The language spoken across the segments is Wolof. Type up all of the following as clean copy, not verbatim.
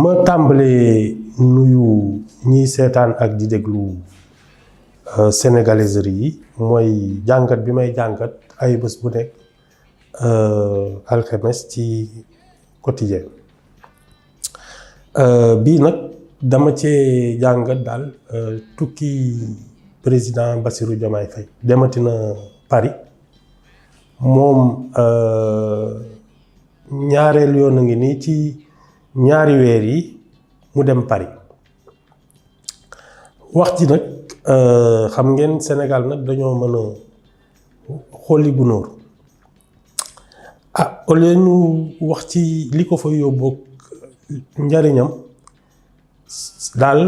ma tàmbalee nuyu ñiy seetaan ak di déglu sénégaliserie yi mooy jàngat bi may jàngat ay bés bu nekk alxames ci quotidien bii nag dama cee jàngat daal tukki président Bassirou Diomaye Faye demati na Paris moom ñaareel yoon a ngi nii ci ñaari weer yi mu dem Paris wax ji nag xam ngeen Sénégal nag dañoo mën a xolli gunóor au lieu ñu wax ci li ko fa yóbbu njariñam daal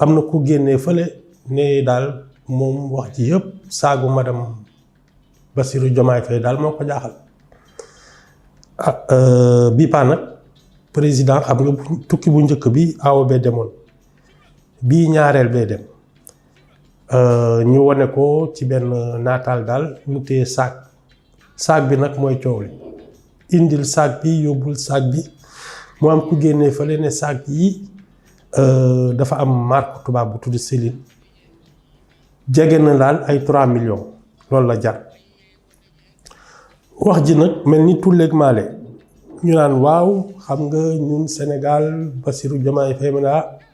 am na ku génnee fële ne daal moom wax ji yëpp saagu madame Bassirou Diomaye Faye daal moo ko jaaxal bii paa nag président xam nga tukki bu njëkk bi awo bee demoon bii ñaareel bee dem ñu wane ko ci benn naataal daal mu téye saag bi nag mooy coow li indil saag bi yóbbul saag bi mu am ku génnee fële ne saag yi dafa am marque tubaab bu tudd Céline jege na daal ay 3 millions loolu la jar wax ji nag mel ni tulleeg maale ñu naan waaw xam nga ñun Sénégal Bassirou Diomaye Faye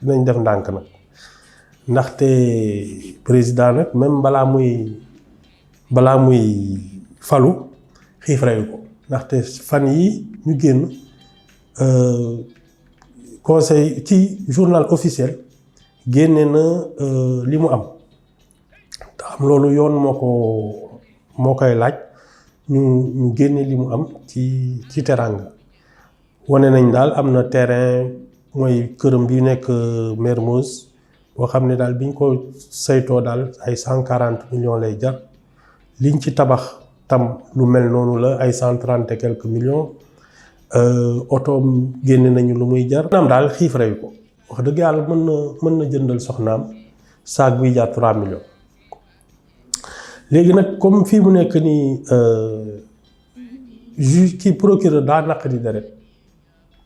dinañ def ndànk nag ndaxte président nag même balaa muy falu xiif reyu ko ndaxte fan yi ñu génn conseil ci journal officiel génne na li mu am te xam loolu yoon moo koy laaj ñu génne li mu am ci teranga wane nañ daal am na terrain mooy këram bi nekk Mermoz boo xam ne daal biñ ko saytoo daal ay 140 millions lay jar liñ ci tabax tam lu mel noonu la ay 130 et quelques millions otoom génne nañu lu muy jar naam daal xiif reyu ko wax dëgg yàlla mën na jëndal soxnaam saag buy jar 3 millions léegi nag comme fii mu nekk nii juge ki procureur daa naq di deret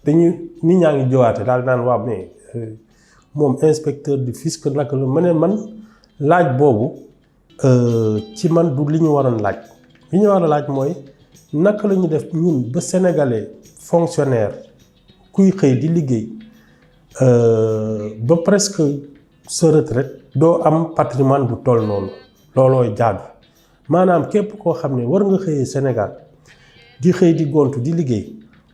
dañu nit ñaa ngi jowaate daal naan waaw mais moom inspecteur du fisc naka la ma ne man laaj boobu ci man du li ñu waroon laaj li ñu war a laaj mooy naka la ñu def ñun ba sénégalais fonctionnaire kuy xëy di liggéey ba presque sa retraite doo am patrimoine bu toll noonu loolooy jaadu maanaam képp koo xam ne war nga xëyee Sénégal di xëy di gontu di liggéey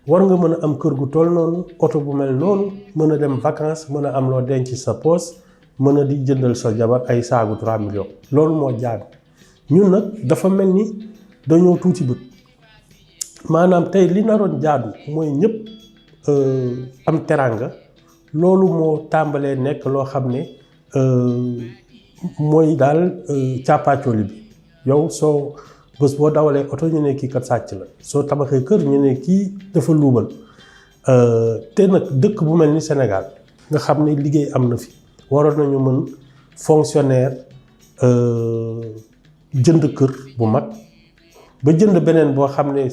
war nga mën a am kër gu toll noonu oto bu mel noonu mën a dem vacances mën a am loo denc sa poos mën a di jëndal sa jabar ay saagu 3 millions loolu moo jaadu ñun nag dafa mel ni dañoo tuuti bët maanaam tey li naroon jaadu mooy ñëpp am teranga loolu moo tàmbalee nekk loo xam ne mooy daal càppaacoli bi yow soo bés boo dawalee oto ñu ne kii kat sàcc la soo tabaxee kër ñu ne kii dafa luubal te nag dëkk bu mel ni Sénégal nga xam ne liggéey am na fi waroon nañu mën fonctionnaire jënd kër bu mag ba jënd beneen boo xam ne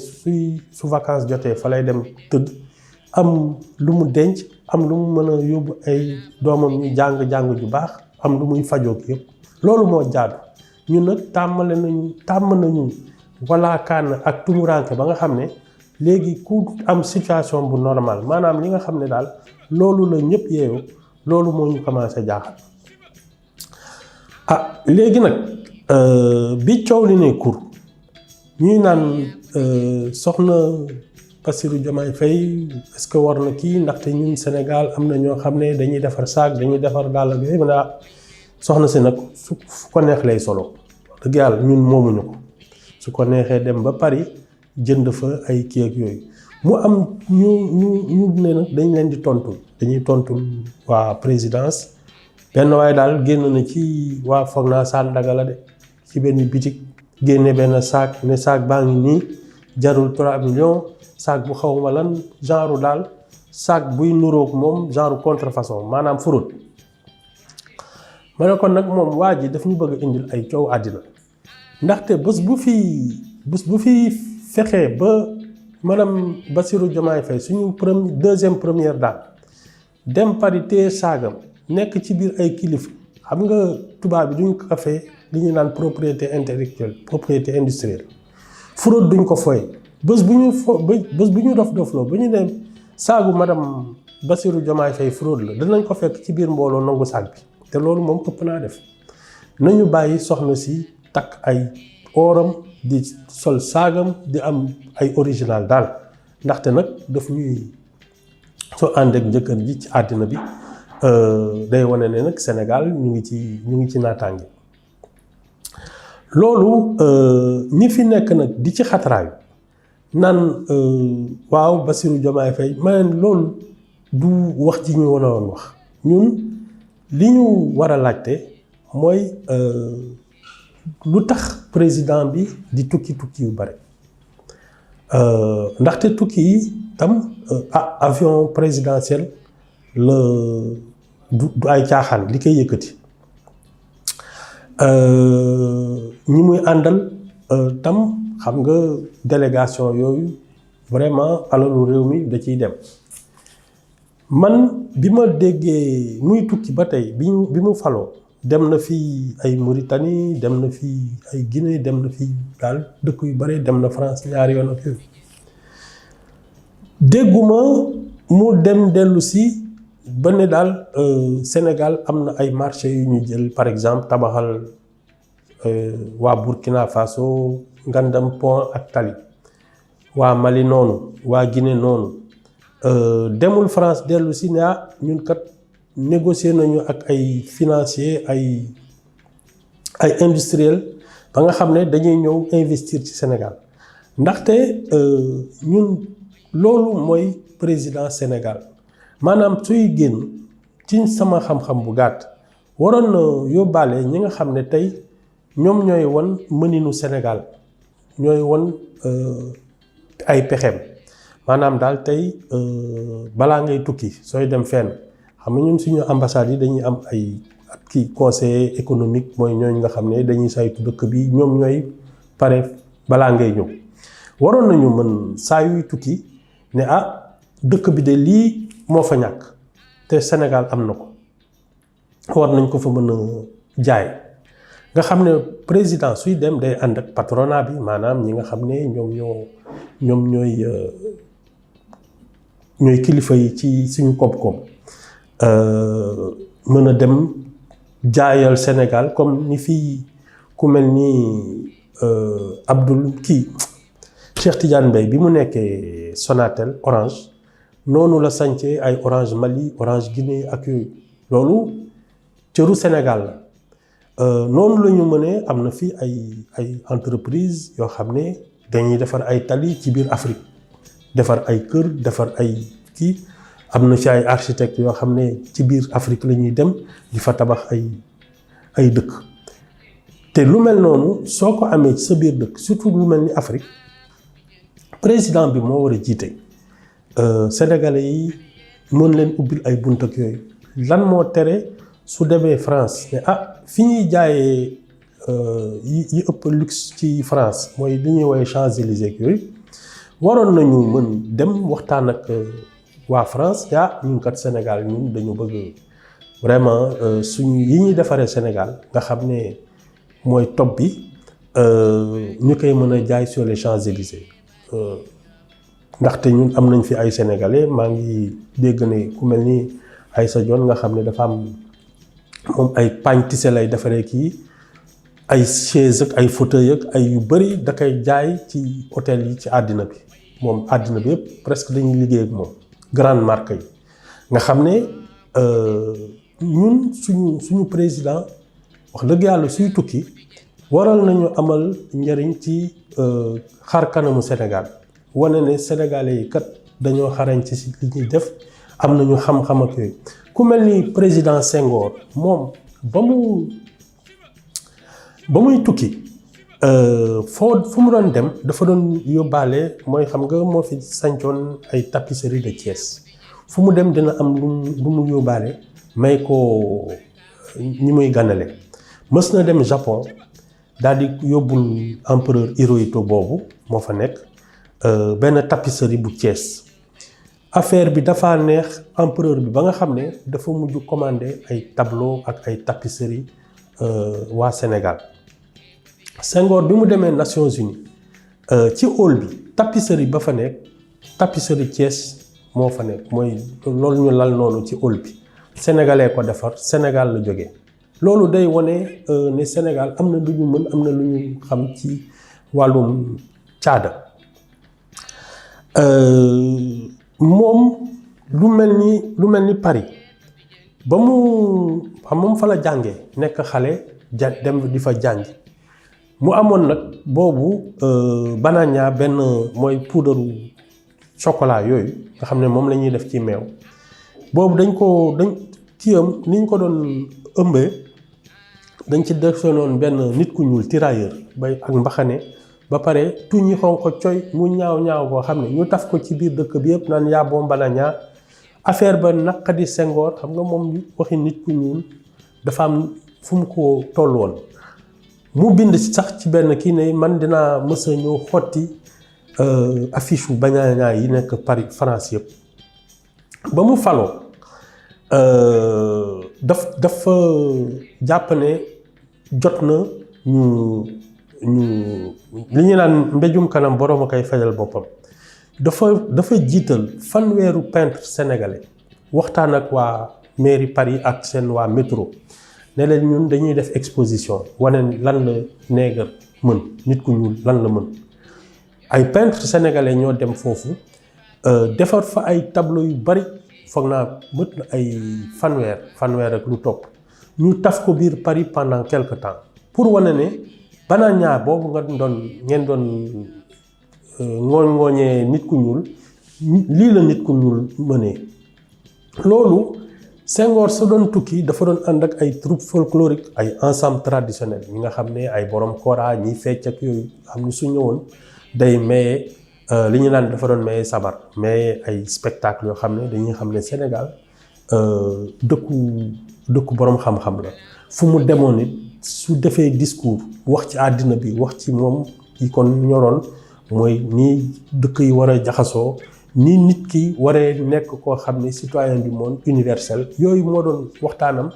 su vacances jotee fa lay dem tëdd am lu mu denc am lu mu mën a yóbbu ay doomam ñu jàng ju baax am lu muy fajoog yëpp loolu moo jaadu ñun nag tàmm nañu walaakaan ak tumuranke ba nga xam ne léegi ku am situation bu normal maanaam li nga xam ne daal loolu la ñëpp yeewu loolu moo ñu commencé jaaxal léegi nag bi coow li ne kur ñuy naan soxna Bassirou Diomaye Faye est-ce que war na kii ndaxte ñun Sénégal am na ñoo xam ne dañuy defar saak dañuy defar dàll ak yooyu soxna si nag su ko neex lay solo dëgg yàlla ñun moomuñu ko su ko neexee dem ba Paris jënd fa ay kii ak yooyu mu am ñu ne nag dañ leen di dañuy tontul waa présidence benn waaye daal génn na ci waa foog naa Sandaga la de ci benn bitik génne benn saak ne saak baa ngi nii jarul 3 millions saak bu xaw ma lan genre daal saak buy nuroog moom genre contrefaçon maanaam fraude ma ne kon nag moom waa ji daf ñu bëgg a indil ay coow àddina ndaxte bés bu fi fexee ba madame Bassirou Diomaye Faye suñu première dame dem Paris téye saagam nekk ci biir ay kilifa xam nga tubaab bi duñ ko fee li ñu naan propriété intellectuelle propriété industrielle fraude duñ ko foye bés bu ñu dofloo ba ñu ne saagu madame Bassirou Diomaye Faye fraude la danañ ko fekk ci biir mbooloo nangu saag bi te loolu moom ëpp naa def nañu bàyyi soxna si takk ay oram di sol saagam di am ay original daal ndaxte nag daf ñuy soo ànd ak njëkkër ji ci àddina bi day wane ne nag Sénégal ñu ngi ci naataange loolu ñi fi nekk nag di ci xataraayu naan waaw Bassirou Diomaye Faye man loolu du wax ji ñu woon wax ñun li ñu war a laajte mooy lu tax président bi di tukki yu bare ndaxte tukki yi tam avion présidentiel la du ay caaxaan li koy yëkkati ñi muy àndal tam xam nga délégation yooyu vraiment alalu réew mi da ciy dem man bi ma déggee muy tukki ba tey bi mu faloo dem na fi ay Mauritanie dem na fi ay Guinée dem na fi daal dëkk yu bare dem na France ñaari yoon ak yooyu dégguma mu dem dellu si ba ne daal Sénégal am na ay marché yu ñu jël par exemple tabaxal waa Burkina Faso ngandam pont ak tali waa Mali noonu waa Guinée noonu demul France dellu si ne ñun kat négocier nañu ak ay financier ay industriel ba nga xam ne dañuy ñëw investir ci Sénégal ndaxte ñun loolu mooy président Sénégal maanaam suy génn ci sama xam-xam bu gàtt waroon na yóbbaale ñi nga xam ne tey ñoom ñooy won mëninu Sénégal ñooy won ay pexeem maanaam daal tey balaa ngay tukki sooy dem fenn xam nga ñun suñu ambassade yi dañuy am ay conseiller économique mooy ñooñu nga xam ne dañuy saytu dëkk bi ñoom ñooy pare balaa ngay ñëw waroon nañu mën saa yuy tukki ne dëkk bi de lii moo fa ñàkk te Sénégal am na ko war nañ ko fa mën a jaay nga xam ne président suy dem day ànd ak patronat bi maanaam ñi nga xam ne ñoom ñooy kilifa yi ci suñu koom-koom mën a dem jaayal Sénégal comme ni fii ku mel ni Cheikh Tidiane Mbaye bi mu nekkee Sonatel Orange noonu la sañcee ay Orange Mali Orange Guinée ak yooyu loolu cëru Sénégal la noonu la ñu mënee am na fi ay entreprise yoo xam ne dañuy defar ay tali ci biir Afrique defar ay kër defar ay am na ci ay architecte yoo xam ne ci biir Afrique la ñuy dem di fa tabax ay dëkk te lu mel noonu soo ko amee ci sa biir dëkk surtout lu mel ni Afrique président bi moo war a jiite sénégalais yi mën leen ubbil ay bunt ak yooyu lan moo tere su demee France ne fi ñuy jaayee yi ëpp luxe ci France mooy li ñuy woowee Champs-Élysées ak yooyu waroon nañu mën dem waxtaan ak waa France ñun kat Sénégal ñun dañu bëgg vraiment suñu yi ñuy defaree Sénégal nga xam ne mooy top bi ñu koy mën a jaay sur les Champs-Élysées ndaxte ñun am nañ fi ay sénégalais maa ngi dégg ne ku mel ni Aïssa Dione nga xam ne dafa am moom ay pagne tissé lay defaree ay chaise ak ay fauteuil ak ay yu bëri da koy jaay ci hôtel yi ci àddina bi moom àddina bi yëpp presque dañuy liggéey ak moom grande marque yi nga xam ne ñun suñu président wax dëgg yàlla suy tukki waral nañu amal njariñ ci xar kanamu Sénégal wane ne sénégalais yi kat dañoo xarañ ci li ñuy def am nañu xam-xam ak yooyu ku mel ni président Senghor moom ba muy tukki fu mu doon dem dafa doon yóbbaale mooy xam nga moo fi sancoon ay tapisserie de Thiès fu mu dem dina am lu mu yóbbaale may ko ñi muy ganale mës na dem Japon daal di yóbbul empereur Hirohito boobu moo fa nekk benn tapisserie bu Thiès affaire bi dafa neex empereur bi ba nga xam ne dafa mujj commandé ay tableau ak ay tapisserie waa Sénégal. Senghor bi mu demee Nations Unies ci hall bi tapisserie ba fa nekk tapisserie Thiès moo fa nekk mooy loolu ñu lal noonu ci hall bi sénégalais ko defar Sénégal la jógee. loolu day wane ne Sénégal am na lu ñu mën am na lu ñu xam ci wàllum caada. moom lu mel ni Paris ba mu xam moom fa la jàngee nekk xale dem di fa jàngi mu amoon nag boobu banania benn mooy puudaru chocolat yooyu nga xam ne moom la ñuy def ci meew boobu dañ kiyam ni ñu ko doon ëmbee dañ ci defoon benn nit ku ñuul tirailleur bay ak mbaxane ba pare tuñ ñi xonq ko coy mu ñaaw koo xam ne ñu taf ko ci biir dëkk bi yëpp naan yaa boom banania affaire ba naqadi Senghor xam nga moom waxi nit ku ñuul dafa am fu mu ko toll woon mu bind sax ci benn kii ne man dinaa mës a ñëw xotti affiche u banania yi nekk Paris France yëpp ba mu faloo dafa jàpp ne jot na ñu li ñu naan mbéjum kanam borom a koy fajal boppam dafa jiital fanweeru peintre sénégalais waxtaan ak waa mairie Paris ak seen waa métro ne leen ñun dañuy def exposition wane lan la nègre mën nit ku ñuul lan la mën ay peintre sénégalais ñoo dem foofu defar fa ay tableau yu bari foog naa mët na ay fanweer ak lu topp ñu taf ko biir Paris pendant quelque temps pour wane ne banania boobu ngeen doon ngooñee nit ku ñuul lii la nit ku ñuul mënee. loolu Senghor sa doon tukki dafa doon ànd ak ay troupe folklorique ay ensemble traditionnel ñi nga xam ne ay borom kora ñi fecc ak yooyu xam ne su ñëwoon day maye li ñu naan dafa doon maye sabar maye ay spectacle yoo xam ne dañuy xam ne Sénégal dëkku borom xam-xam la fu mu demoon it su defee discours wax ci àddina bi wax ci moom yi kon ñoroon mooy nii dëkk yi war a jaxasoo nii nit ki waree nekk koo xam ne citoyen du monde universel yooyu moo doon waxtaanam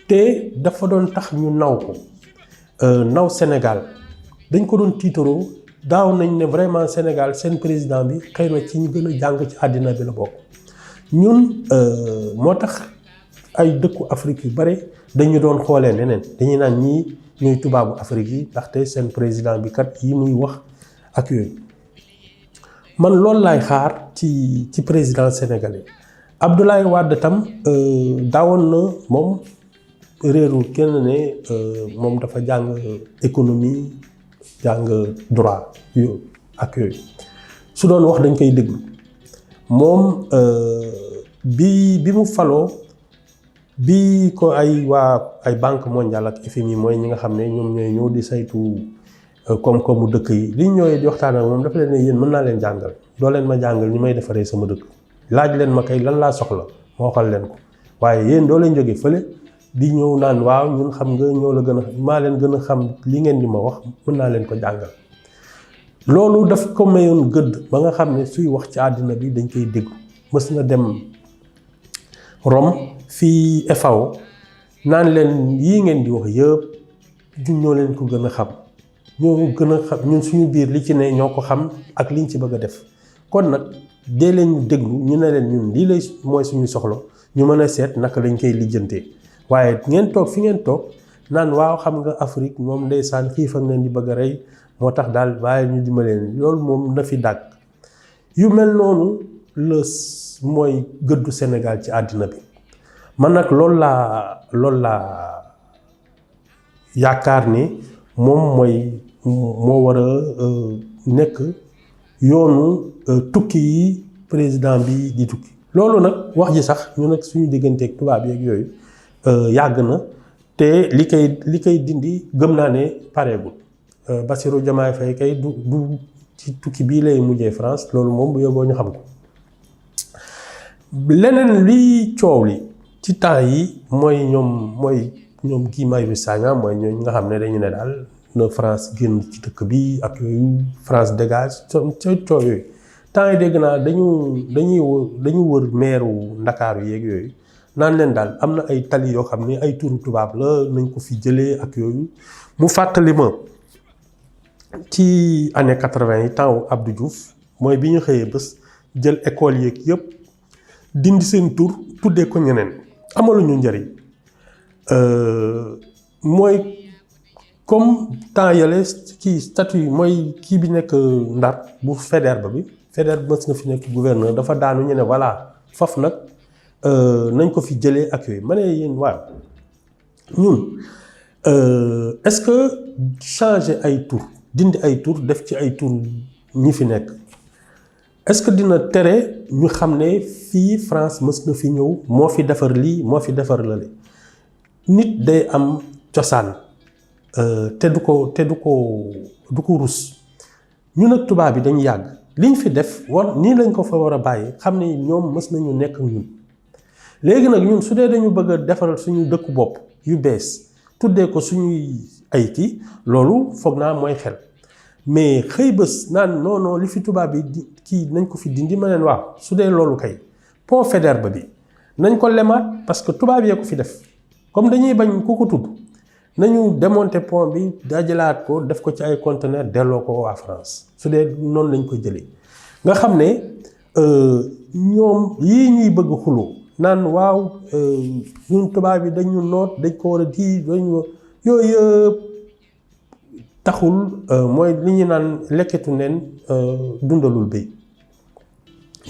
te dafa doon tax ñu naw ko naw Sénégal dañ ko doon tiitaroo daaw nañ ne vraiment Sénégal seen président bi xëy na ci ñu gën a jàng ci àddina bi la bokk ñun moo tax ay dëkku Afrique yu bare dañu doon xoolee neneen dañuy naan ñii ñooy tubaabu Afrique yi ndaxte seen président bi kat yi muy wax ak yooyu man loolu laay xaar ci président sénégalais Abdoulaye Wade tam daawoon na moom réerul kenn ne moom dafa jàng économie jàng droit yooyu ak yooyu su doon wax dañ koy déglu moom bi mu faloo bi ko ay banque mondiale ak FMI mooy ñi nga xam ne ñoom ñooy ñëw di saytu koom-koomu dëkk yi li ñu ñëwee di waxtaan ak moom dafa leen ne yéen mën naa leen jàngal doo leen ma jàngal ni may defaree sama dëkk laaj leen ma kay lan laa soxla ma waxal leen ko waaye yéen doo leen jógee fële di ñëw naan waaw ñun xam nga ñoo la gën a maa leen gën a xam li ngeen di ma wax mën naa leen ko jàngal. loolu daf ko mayoon gëdd ba nga xam ne suy wax ci àddina bi dañ koy déglu mës na dem Rome fii FAO naan leen yii ngeen di wax yëpp ñun ñoo leen ko gën a xam. ñoo gën a xam ñun suñu biir li ci ne ñoo ko xam ak liñ ci bëgg a def kon nag dee leen ñu déglu ñu ne leen ñun lii lay mooy suñu soxla ñu mën a seet naka lañ koy lijjantee waaye ngeen toog fi ngeen toog naan waaw xam nga Afrique moom ndeysaan xiif ak leen di bëgg a rey moo tax daal waaye ñu dimbaleen loolu moom na fi dàgg yu mel noonu la mooy gëddu Sénégal ci àddina bi man nag loolu laa yaakaar ni moom moo war a nekk yoonu tukki yi président bi di tukki loolu nag wax ji sax ñu nag suñu digganteeg tubaab yeeg yooyu yàgg na te li koy dindi gëm naa ne pareegul Bassirou Diomaye Faye kay du ci tukki bii lay mujjee France loolu moom bu yóbboo ñu xam ko leneen liy coow li ci temps yi mooy ñoom Guy Marius Sagna mooy ñooñu nga xam ne dañu ne daal na France génn ci dëkk bi ak yooyu France dégage coow yooyu temps yi dégg naa dañu wër meeru Ndakaaru yeeg yooyu naan leen daal am na ay tali yoo xam ne ay turu tubaab la nañ ko fi jëlee ak yooyu mu fàttali ma ci année 80 yi temps Abdou Diouf mooy bi ñu xëyee bés jël école yeeg yëpp dindi seen tur tuddee ko ñeneen amaluñu njëriñ mooy comme temps yële ci statut mooy kii bi nekk Ndar bu Faidherbe bi Faidherbe mës na fi nekk gouverneur dafa daanu ñu ne voilà faf nag nañ ko fi jëlee ak yooyu ma ne yéen waaw ñun est-ce que changer ay tur dindi ay tur def ci ay tur ñi fi nekk est-ce que dina tere ñu xam ne fii France mës na fi ñëw moo fi defar lii moo fi defar lale nit day am cosaan te du ko rus ñu nag tubaab bi dañu yàgg liñ fi def war nii lañ ko fa war a bàyyi xam ne ñoom mës nañu nekk ak ñun léegi nag ñun su dee dañu bëgg a defaral suñu dëkku bopp yu bees tuddee ko suñuy ay kii loolu foog naa mooy xel mais xëy bés naan non li fi tubaab bi di kii nañ ko fi dindi ma leen waaw su dee loolu kay pont Faidherbe bi nañ ko lemaat parce que tubaab yee ko fi def comme dañuy bañ ku ko tudd nañu démonter pont bi dajalaat ko def ko ci ay conteneur delloo ko waa France su dee noonu lañ ko jëlee nga xam ne ñoom yii ñuy bëgg xuloo naan waaw ñun tubaab yi dañu noot dañ ko war a di dañu yooyu yëpp taxul mooy li ñu naan lekketu neen dundalul béy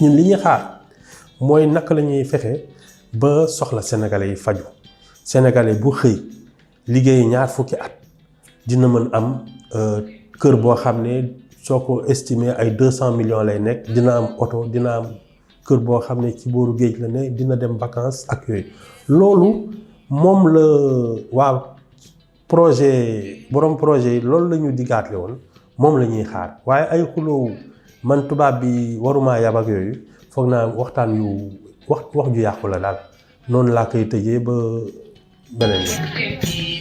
ñun li ñuy xaar mooy naka la ñuy fexe ba soxla sénégalais yi faju sénégalais bu xëy liggéey ñaar fukki at dina mën am kër boo xam ne soo ko estimé ay 200 millions lay nekk dina am oto dina am kër boo xam ne ci booru géej la ne dina dem vacances ak yooyu loolu moom la waa borom projet yi loolu la ñu digaatle woon moom la ñuy xaar waaye ay xuloo man tubaab bi waruma yab ak yooyu foog naa waxtaan yu wax ju yàqu la daal noonu laa koy tëjee ba beneen yoon